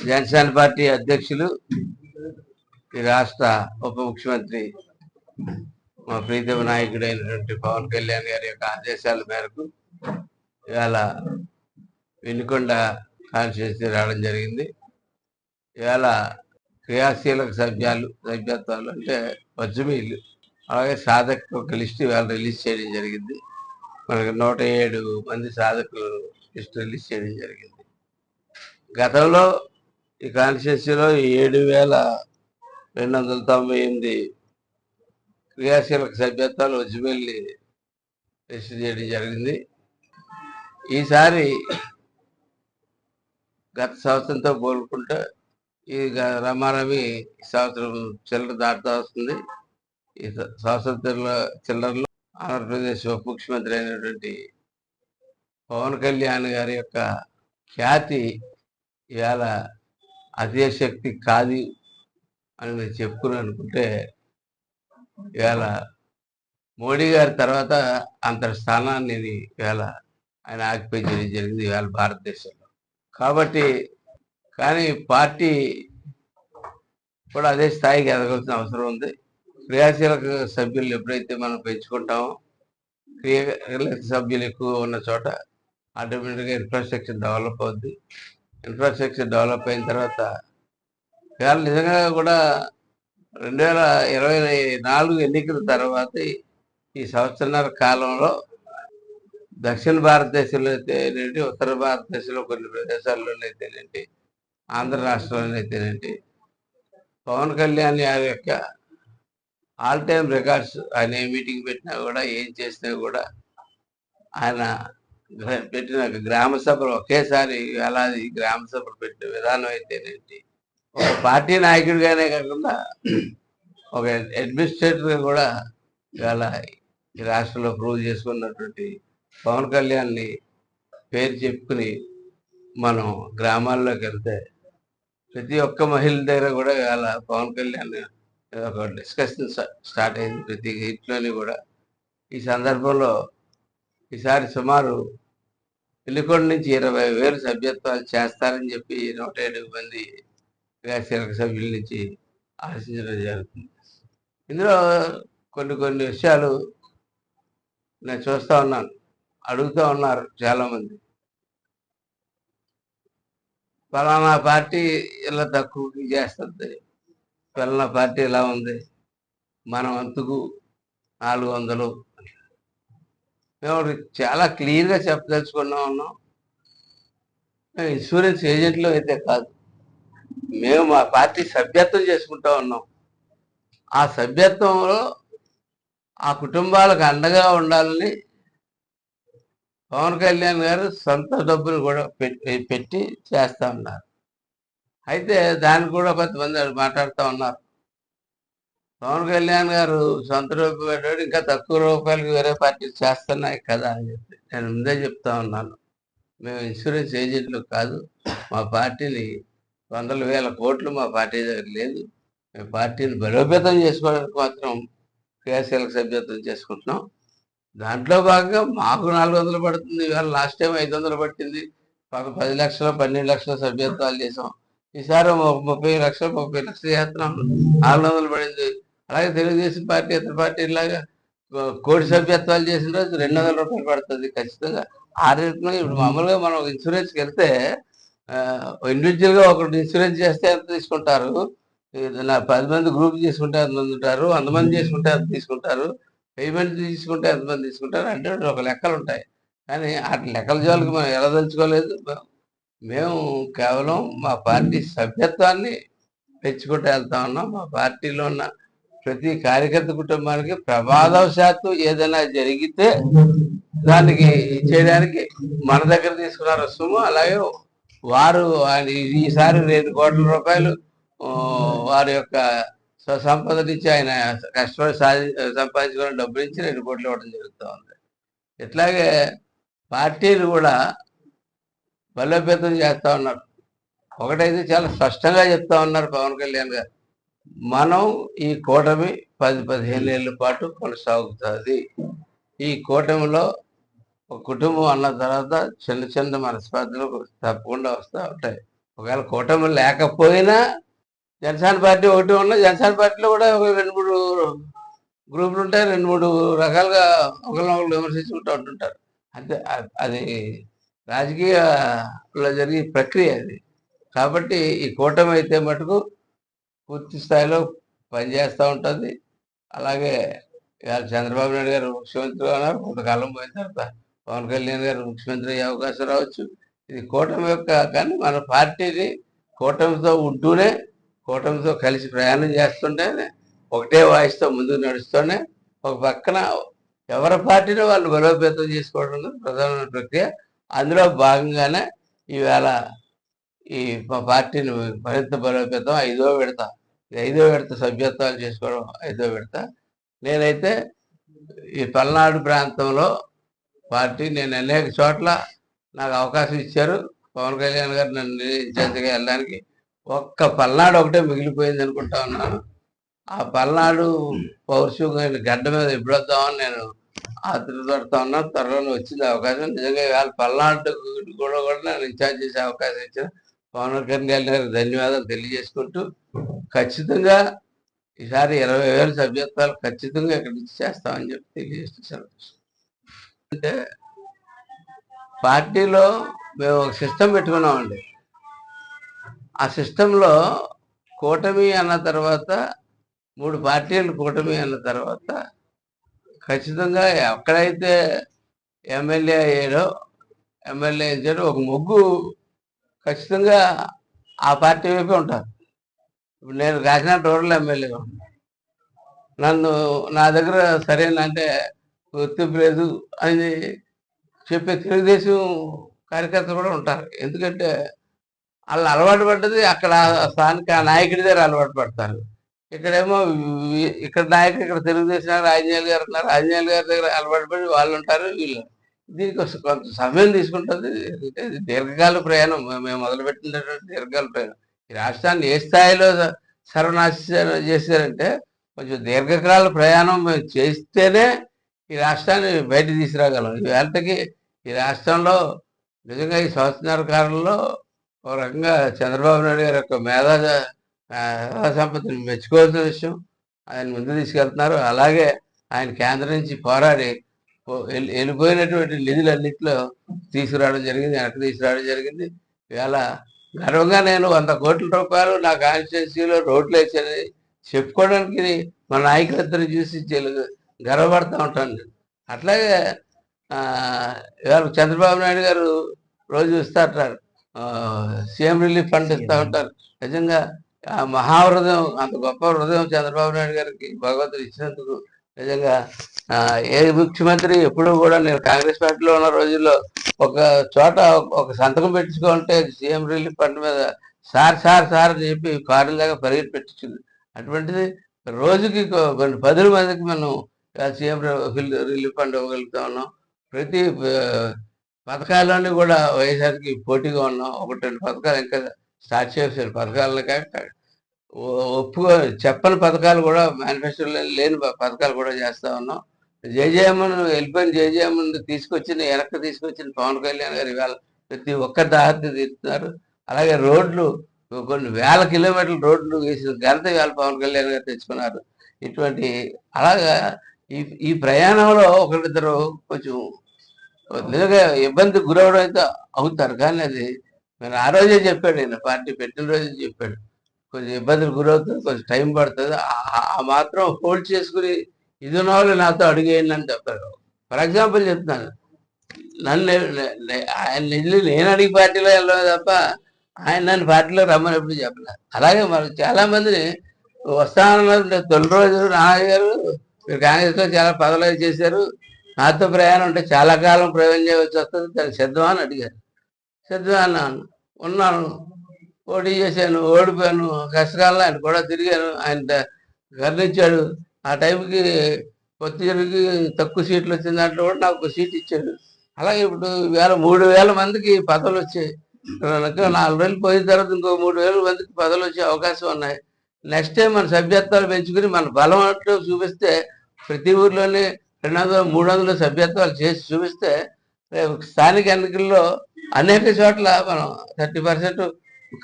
Janasena party అధ్యక్షులు, ఈ రాష్ట్ర ఉప ముఖ్యమంత్రి, మా ప్రీతమ నాయకుడైనటువంటి పవన్ కళ్యాణ్ గారి యొక్క ఆదేశాల మేరకు ఇవాళ వినుకొండ కాన్స్టిట్యూన్సీ రావడం జరిగింది. ఇవాళ క్రియాశీలక సభ్యత్వాలు అంటే వజ్రమీలు, అలాగే సాధకులు ఒక లిస్ట్ ఇవాళ రిలీజ్ చేయడం జరిగింది. మనకు 107 మంది సాధకులు లిస్ట్ రిలీజ్ చేయడం జరిగింది. గతంలో ఈ కాన్స్టిట్యూన్సీలో 7,298 క్రియాశీలక సభ్యత్వాలు వజ్రమీల్ని రిజిస్టర్ చేయడం జరిగింది. ఈసారి గత సంవత్సరంతో పోల్చుకుంటే ఈ రమారమి ఈ సంవత్సరం చిల్లర దాటుతూ వస్తుంది. ఈ సంవత్సరం చిల్లరలో ఆంధ్రప్రదేశ్ ఉప ముఖ్యమంత్రి అయినటువంటి పవన్ కళ్యాణ్ గారి యొక్క ఖ్యాతి ఇవాళ అదే శక్తి కాదు అని నేను చెప్పుకుని అనుకుంటే, ఇవాళ మోడీ గారి తర్వాత అంతటి స్థానాన్ని ఇవాళ ఆయన ఆక్యుపై చేయడం జరిగింది ఇవాళ భారతదేశంలో. కాబట్టి కానీ పార్టీ కూడా అదే స్థాయికి ఎదగాల్సిన అవసరం ఉంది. క్రియాశీలక సభ్యులు ఎప్పుడైతే మనం పెంచుకుంటామో, క్రియాశీలక సభ్యులు ఎక్కువ ఉన్న చోట ఆటోమేటిక్గా ఇన్ఫ్రాస్ట్రక్చర్ డెవలప్ అవుద్ది. ఇన్ఫ్రాస్ట్రక్చర్ డెవలప్ అయిన తర్వాత ఇవాళ నిజంగా కూడా 2024 ఎన్నికల తర్వాత ఈ సంవత్సరాల కాలంలో దక్షిణ భారతదేశంలో అయితేనేంటి, ఉత్తర భారతదేశంలో కొన్ని ప్రదేశాల్లోనైతేనేంటి, ఆంధ్ర రాష్ట్రంలో అయితేనేంటి, పవన్ కళ్యాణ్ గారి యొక్క ఆల్ టైమ్ రికార్డ్స్. ఆయన ఏ మీటింగ్ పెట్టినా కూడా, ఏం చేసినా కూడా, ఆయన పెట్టిన గ్రామ సభలు ఒకేసారి వేలాది గ్రామ సభలు పెట్టిన విధానం అయితేనేంటి, ఒక పార్టీ నాయకుడిగానే కాకుండా ఒక అడ్మినిస్ట్రేటర్గా కూడా ఇవాళ ఈ రాష్ట్రంలో ప్రూవ్ చేసుకున్నటువంటి పవన్ కళ్యాణ్ని పేరు చెప్పుకుని మనం గ్రామాల్లోకి వెళ్తే ప్రతి ఒక్క మహిళ దగ్గర కూడా ఇవాళ పవన్ కళ్యాణ్ ఒక డిస్కషన్ స్టార్ట్ అయింది ప్రతి ఇంట్లోని కూడా. ఈ సందర్భంలో ఈసారి సుమారు వినుకొండ నుంచి 20,000 సభ్యత్వాలు చేస్తారని చెప్పి 107 మంది క్రియాశీలక సభ్యుల నుంచి ఆశించడం జరుగుతుంది. ఇందులో కొన్ని విషయాలు నేను చూస్తూ ఉన్నాను, అడుగుతూ ఉన్నారు చాలామంది. ఫలానా పార్టీ ఇలా తక్కువకి చేస్తుంది, ఫలానా పార్టీ ఇలా ఉంది, మనం అంతకు 400. మేము చాలా క్లియర్గా ఉన్నాం. మేము ఇన్సూరెన్స్ ఏజెంట్లు అయితే కాదు, మేము మా పార్టీ సభ్యత్వం చేసుకుంటా ఉన్నాం. ఆ సభ్యత్వంలో ఆ కుటుంబాలకు అండగా ఉండాలని పవన్ కళ్యాణ్ గారు సొంత డబ్బులు కూడా పెట్టి చేస్తూ ఉన్నారు. అయితే దానికి కూడా కొంతమంది మాట్లాడుతూ ఉన్నారు, పవన్ కళ్యాణ్ గారు సొంత డబ్బు పెట్టాడు, ఇంకా తక్కువ రూపాయలకి వేరే పార్టీలు చేస్తున్నాయి కదా అని చెప్పి నేను ముందే చెప్తా ఉన్నాను. మేము ఇన్సూరెన్స్ ఏజెంట్లు కాదు. మా పార్టీని 100,000 కోట్లు మా పార్టీ దగ్గర లేదు. మేము పార్టీని బలోపేతం చేసుకోవడానికి మాత్రం క్రియాశీలక సభ్యత్వం చేసుకుంటున్నాం. దాంట్లో భాగంగా మాకు 400 పడుతుంది. ఇవాళ లాస్ట్ టైం 500 పట్టింది. 10 లక్షలు 12 లక్షల సభ్యత్వాలు చేసాం. ఈసారి 30 లక్షలు చేస్తున్నాం. 400 పడింది. అలాగే తెలుగుదేశం పార్టీ ఇతర పార్టీలాగా కోటి సభ్యత్వాలు చేసిన రోజు 200 రూపాయలు పడుతుంది ఖచ్చితంగా. ఆ రేట్లో ఇప్పుడు మామూలుగా మనం ఇన్సూరెన్స్కి వెళ్తే ఇండివిజువల్గా ఒకటి ఇన్సూరెన్స్ చేస్తే ఎంత తీసుకుంటారు, 10 మంది గ్రూప్ చేసుకుంటే ఎంతమంది ఉంటారు, 100 మంది చేసుకుంటే ఎంత తీసుకుంటారు, 1000 మంది తీసుకుంటే ఎంతమంది తీసుకుంటారు అంటే ఒక లెక్కలు ఉంటాయి. కానీ ఆ లెక్కల జోలికి మనం ఎలా తెలుసుకోలేదు. మేము కేవలం మా పార్టీ సభ్యత్వాన్ని పెంచుకుంటూ వెళ్తా ఉన్నాం. మా పార్టీలో ఉన్న ప్రతి కార్యకర్త కుటుంబానికి ప్రమాదవశాత్తు ఏదైనా జరిగితే దానికి చేయడానికి మన దగ్గర తీసుకున్న రుసుము, అలాగే వారు ఈసారి 2 కోట్ల రూపాయలు వారి యొక్క స్వసంపద నుంచి ఆయన కష్టపడి సంపాదించుకున్న డబ్బు నుంచి 2 కోట్లు ఇవ్వడం జరుగుతూ ఉంది. ఇట్లాగే పార్టీలు కూడా బలోపేతం చేస్తూ ఉన్నారు. ఒకటైతే చాలా స్పష్టంగా చెప్తా ఉన్నారు పవన్ కళ్యాణ్ గారు, మనం ఈ కూటమి 10-15 ఏళ్ళ పాటు కొనసాగుతుంది. ఈ కూటమిలో ఒక కుటుంబం అన్న తర్వాత చిన్న మనస్పర్ధలు తప్పకుండా వస్తూ ఉంటాయి. ఒకవేళ కూటమి లేకపోయినా జనసేన పార్టీ ఒకటి ఉన్నా జనసేన పార్టీలో కూడా ఒక 2-3 గ్రూపులు ఉంటాయి, 2-3 రకాలుగా ఒకరినొకరు విమర్శించుకుంటూ ఉంటుంటారు. అంటే అది రాజకీయాల్లో జరిగే ప్రక్రియ అది. కాబట్టి ఈ కూటమి అయితే మటుకు పూర్తి స్థాయిలో పనిచేస్తూ ఉంటుంది. అలాగే ఇవాళ చంద్రబాబు నాయుడు గారు ముఖ్యమంత్రిగా ఉన్నారు. కొంతకాలం పోయిన తర్వాత పవన్ కళ్యాణ్ గారు ముఖ్యమంత్రి అయ్యే అవకాశం రావచ్చు. ఇది కూటమి యొక్క, కానీ మన పార్టీని కూటమితో ఉంటూనే, కూటమితో కలిసి ప్రయాణం చేస్తుంటేనే, ఒకటే వాయిస్తో ముందుకు నడుస్తూనే ఒక పక్కన ఎవరి పార్టీని వాళ్ళు బలోపేతం చేసుకోవడం ప్రధానమైన ప్రక్రియ. అందులో భాగంగానే ఈవేళ ఈ పార్టీని మరింత బలోపేతం 5వ విడత సభ్యత్వాలు చేసుకోవడం 5వ విడత. నేనైతే ఈ పల్నాడు ప్రాంతంలో పార్టీ నేను అనేక చోట్ల నాకు అవకాశం ఇచ్చారు. పవన్ కళ్యాణ్ గారు నన్ను ఇన్ఛార్జిగా వెళ్ళడానికి. ఒక్క పల్నాడు ఒకటే మిగిలిపోయింది అనుకుంటా ఉన్నాను. ఆ పల్నాడు పౌరుషంగా గడ్డ మీద ఎప్పుడొద్దామని నేను ఆతృతపడుతూ ఉన్నాను. త్వరలోనే వచ్చింది అవకాశం. నిజంగా ఇవాళ పల్నాడు కూడా నేను ఇన్ఛార్జ్ చేసే అవకాశం ఇచ్చిన పవన్ కళ్యాణ్ గారికి ధన్యవాదాలు తెలియజేసుకుంటూ, ఖచ్చితంగా ఈసారి 20,000 సభ్యత్వాలు ఖచ్చితంగా ఇక్కడ నుంచి చేస్తామని చెప్పి తెలియజేస్తున్నాను. అంటే పార్టీలో మేము ఒక సిస్టమ్ పెట్టుకున్నామండి. ఆ సిస్టంలో కూటమి అన్న తర్వాత 3 పార్టీలు కూటమి అన్న తర్వాత ఖచ్చితంగా ఎక్కడైతే ఎమ్మెల్యే అయ్యాడో ఒక ముగ్గు ఖచ్చితంగా ఆ పార్టీ వైపే ఉంటారు. ఇప్పుడు నేను కాకినాడ రూరల్ ఎమ్మెల్యేగా ఉన్నాను. నా దగ్గర సరైన అంటే గుర్తింపు లేదు అని చెప్పే తెలుగుదేశం కార్యకర్తలు కూడా ఉంటారు. ఎందుకంటే వాళ్ళు అలవాటు పడ్డది అక్కడ స్థానిక నాయకుడి దగ్గర అలవాటు పడతారు. ఇక్కడేమో ఇక్కడ నాయకుడు, ఇక్కడ తెలుగుదేశం రాజనీయాలు గారు ఉన్నారు, రాజనీయాలు గారి దగ్గర అలవాటు పడి వాళ్ళు ఉంటారు. వీళ్ళు దీనికి కొంత సమయం తీసుకుంటుంది. ఇది దీర్ఘకాల ప్రయాణం. మేము మొదలుపెట్టినటువంటి దీర్ఘకాల ప్రయాణం. ఈ రాష్ట్రాన్ని ఏ స్థాయిలో సర్వనాశనం చేశారంటే, కొంచెం దీర్ఘకాల ప్రయాణం మేము చేస్తేనే ఈ రాష్ట్రాన్ని బయట తీసుకురాగలం. ఈ వేళకి ఈ రాష్ట్రంలో నిజంగా ఈ సంవత్సరాల కాలంలో ఒక రకంగా చంద్రబాబు నాయుడు గారి యొక్క మేధా సంపత్తిని మెచ్చుకోవాల్సిన విషయం. ఆయన ముందు తీసుకెళ్తున్నారు. అలాగే ఆయన కేంద్రం నుంచి పోరాడి వెళ్ళిపోయినటువంటి నిధులన్నింటిలో తీసుకురావడం జరిగింది, వెనక్కి తీసుకురావడం జరిగింది. ఇవాళ గర్వంగా నేను 100 కోట్ల రూపాయలు నా కాన్స్టిట్యున్సీలో రోడ్లు వేసేది చెప్పుకోవడానికి మా నాయకులందరూ చూసి గర్వపడుతూ ఉంటాను. అట్లాగే ఇవాళ చంద్రబాబు నాయుడు గారు రోజు ఇస్తూ ఉంటారు, సీఎం రిలీఫ్ ఫండ్ ఇస్తూ ఉంటారు. నిజంగా ఆ మహాహృదయం, అంత గొప్ప హృదయం చంద్రబాబు నాయుడు గారికి భగవంతుడు ఇచ్చినందుకు నిజంగా ఏ ముఖ్యమంత్రి ఎప్పుడూ కూడా, నేను కాంగ్రెస్ పార్టీలో ఉన్న రోజుల్లో ఒక చోట ఒక సంతకం పెట్టించుకుంటే సీఎం రిలీఫ్ ఫండ్ మీద సార్ అని చెప్పి కారుల దాకా పరిగెత్తి పెట్టించింది. అటువంటిది రోజుకి కొన్ని 10 మందికి మనం సీఎం రిలీఫ్ ఫండ్ ఇవ్వగలుగుతా ఉన్నాం. ప్రతి పథకాలన్నీ కూడా వైఎస్ఆర్కి పోటీగా ఉన్నాం. 1-2 పథకాలు ఇంకా స్టార్ట్ చేశారు. పథకాలను కాక చెప్పని పథకాలు కూడా, మేనిఫెస్టోలో లేని పథకాలు కూడా చేస్తూ ఉన్నాం. జేజేఎంను వెళ్ళిపోయిన జేజేఎంను వెనక్కి తీసుకొచ్చిన పవన్ కళ్యాణ్ గారు ఇవాళ ప్రతి ఒక్క దాహత్ని తీరుతున్నారు. అలాగే రోడ్లు, కొన్ని వేల కిలోమీటర్ల రోడ్లు వేసిన ఘనత ఇవాళ పవన్ కళ్యాణ్ గారు తెచ్చుకున్నారు. ఇటువంటి అలాగా ఈ ప్రయాణంలో ఒకరిద్దరు కొంచెం నిజంగా ఇబ్బందికి గురవడం అయితే అవుతారు. కానీ అది నేను ఆ రోజే చెప్పాడు, నేను పార్టీ పెట్టిన రోజే చెప్పాడు, కొంచెం ఇబ్బందులు గురవుతుంది, కొంచెం టైం పడుతుంది, ఆ మాత్రం హోల్డ్ చేసుకుని ఇది ఉన్న వాళ్ళు నాతో అడిగేయండి అని చెప్తారు. ఫర్ ఎగ్జాంపుల్ చెప్తున్నాను, ఆయన నిధులు నేను అడిగి పార్టీలో వెళ్ళలేదు తప్ప ఆయన నన్ను పార్టీలో రమ్మని ఎప్పుడు చెప్పలేదు. అలాగే మరి చాలా మందిని వస్తానన్నారు. తొలి రోజు నాన్నగారు గారు మీరు కాంగ్రెస్లో చాలా పదవులు చేశారు, నాతో ప్రయాణం ఉంటే చాలా కాలం ప్రయాణం చేయవలసి వస్తుంది, దానికి సిద్ధమా అని అడిగారు. సిద్ధమా అన్నాను. ఉన్నాను, పోటీ చేశాను, ఓడిపోయాను, కష్టకాలంలో ఆయన కూడా తిరిగాను. ఆయన గర్ణించాడు. ఆ టైంకి కొత్త జరిగి తక్కువ సీట్లు వచ్చిన దాంట్లో కూడా నాకు ఒక సీట్ ఇచ్చాడు. అలాగే ఇప్పుడు 3,000 మందికి పదవులు వచ్చాయి. 4 రోజులు పోయిన తర్వాత ఇంకో 3,000 మందికి పదవులు వచ్చే అవకాశం ఉన్నాయి. నెక్స్ట్ టైం మన సభ్యత్వాలు పెంచుకుని మన బలం అంటూ చూపిస్తే, ప్రతి ఊర్లోనే 200-300 సభ్యత్వాలు చేసి చూపిస్తే స్థానిక ఎన్నికల్లో అనేక చోట్ల మనం 30%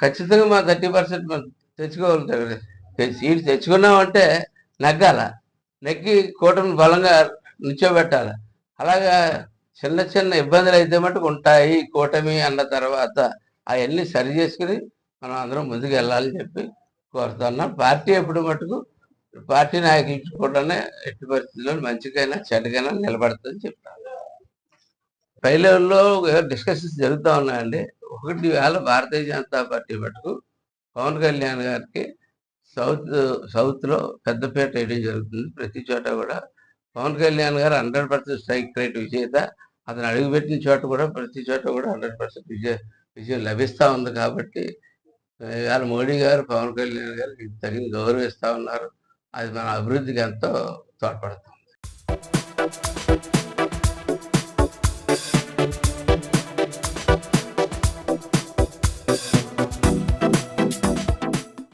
ఖచ్చితంగా మా 30% మనం తెచ్చుకోగలుగుతాం. సీట్ తెచ్చుకున్నామంటే నెగ్గాల. నెగ్గి కూటమిని బలంగా నిల్చోబెట్టాలి. అలాగా చిన్న చిన్న ఇబ్బందులైతే మటుకు ఉంటాయి కూటమి అన్న తర్వాత అయన్నీ సరి చేసుకొని మనం అందరం ముందుకెళ్ళాలని చెప్పి కోరుతున్నాం. పార్టీ ఎప్పుడు మటుకు పార్టీ నాయకులు కూడానే ఎట్టి పరిస్థితుల్లో మంచికైనా, చెడుకైనా నిలబడతదని చెప్తాను. పై లెవెల్‌లో డిస్కషన్స్ జరుగుతా ఉన్నాయండి. ఒకటి ఈవేళ భారతీయ జనతా పార్టీ మటుకు పవన్ కళ్యాణ్ గారికి సౌత్ సౌత్‌లో పెద్దపీట వేయడం జరుగుతుంది. ప్రతి చోట కూడా పవన్ కళ్యాణ్ గారు 100% స్ట్రైక్ రేట్ విజేత. అతను అడుగుపెట్టిన చోట కూడా ప్రతి చోట కూడా 100% విజయం లభిస్తా ఉంది కాబట్టి ఇవాళ మోడీ గారు, పవన్ కళ్యాణ్ గారికి తగిన గౌరవం ఇస్తా ఉన్నారు. అది మన అభివృద్ధికి ఎంతో తోడ్పడుతుంది.